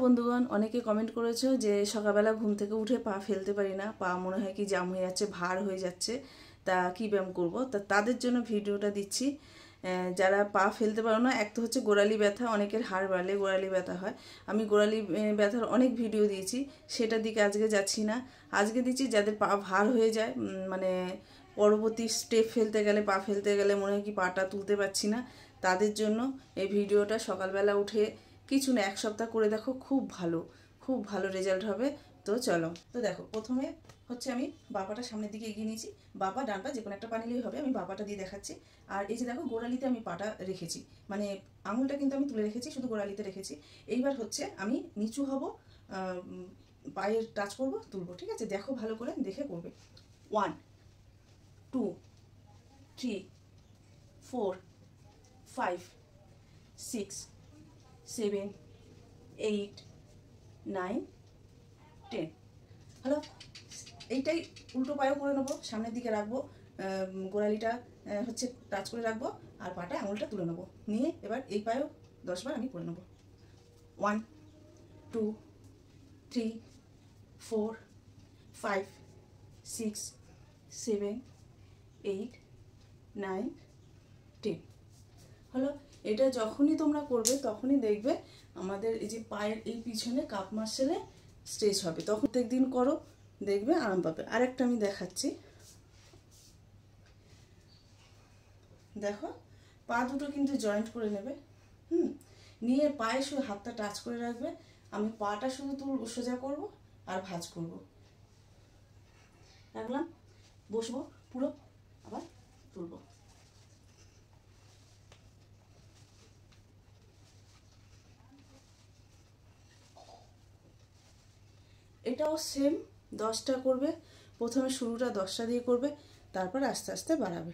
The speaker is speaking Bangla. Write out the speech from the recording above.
বন্ধুগণ, অনেকে কমেন্ট করেছো যে সকালবেলা ঘুম থেকে উঠে পা ফেলতে পারি না, পা মনে হয় কি জাম হয়ে যাচ্ছে, ভার হয়ে যাচ্ছে, তা কী ব্যায়াম করব। তাদের জন্য ভিডিওটা দিচ্ছি। যারা পা ফেলতে পারো না, এক তো হচ্ছে গোড়ালি ব্যথা, অনেকের হাড় বাড়লে গোড়ালি ব্যথা হয়। আমি গোড়ালি ব্যথার অনেক ভিডিও দিয়েছি, সেটার দিকে আজকে যাচ্ছি না। আজকে দিচ্ছি যাদের পা ভার হয়ে যায়, মানে পরবর্তী স্টেপ ফেলতে গেলে, পা ফেলতে গেলে মনে হয় কি পাটা তুলতে পারছি না, তাদের জন্য এই ভিডিওটা। সকালবেলা উঠে কিছু না, এক সপ্তাহ করে দেখো, খুব ভালো রেজাল্ট হবে। তো চলো, তো দেখো, প্রথমে হচ্ছে আমি বাপাটা সামনের দিকে এগিয়ে নিয়েছি, বাপা ডান পা যে কোনো একটা পা নিলেই হবে। আমি বাপাটা দিয়ে দেখাচ্ছি। আর এই যে দেখো, গোড়ালিতে আমি পাটা রেখেছি, মানে আঙুলটা কিন্তু আমি তুলে রেখেছি, শুধু গোড়ালিতে রেখেছি। এইবার হচ্ছে আমি নিচু হব, পায়ের টাচ করব, তুলবো। ঠিক আছে, দেখো ভালো করে দেখে করবে। 1 2 3 4 5 6 7 8 9 10। হলো, এইটাই উল্টো পায়েও করে নেবো, সামনের দিকে রাখবো, গোড়ালিটা হচ্ছে টাচ করে রাখবো, আর পাটা আঙুলটা তুলে নেবো, নিয়ে এবার এই পায়েও 10 বার আমি করে নেবো। 1 2 3 4 5 6 7 8 9 10। হলো, এটা যখনই তোমরা করবে তখনই দেখবে আমাদের এই যে পায়ের এই পিছনে কাপ মাসেলে স্ট্রেচ হবে। তখন প্রত্যেকদিন করো, দেখবে আরাম পাবে। আরেকটা আমি দেখাচ্ছি, দেখো, পা দুটো কিন্তু জয়েন্ট করে নেবে, নিয়ে পায়ে শুধু হাতটা টাচ করে রাখবে। আমি পাটা শুধু সোজা করব আর ভাঁজ করব, রাখলাম, বসবো পুরো, আবার তুলবো। এটাও সেম 10টা করবে। প্রথমে শুরুটা 10টা দিয়ে করবে, তারপর আস্তে আস্তে বাড়াবে।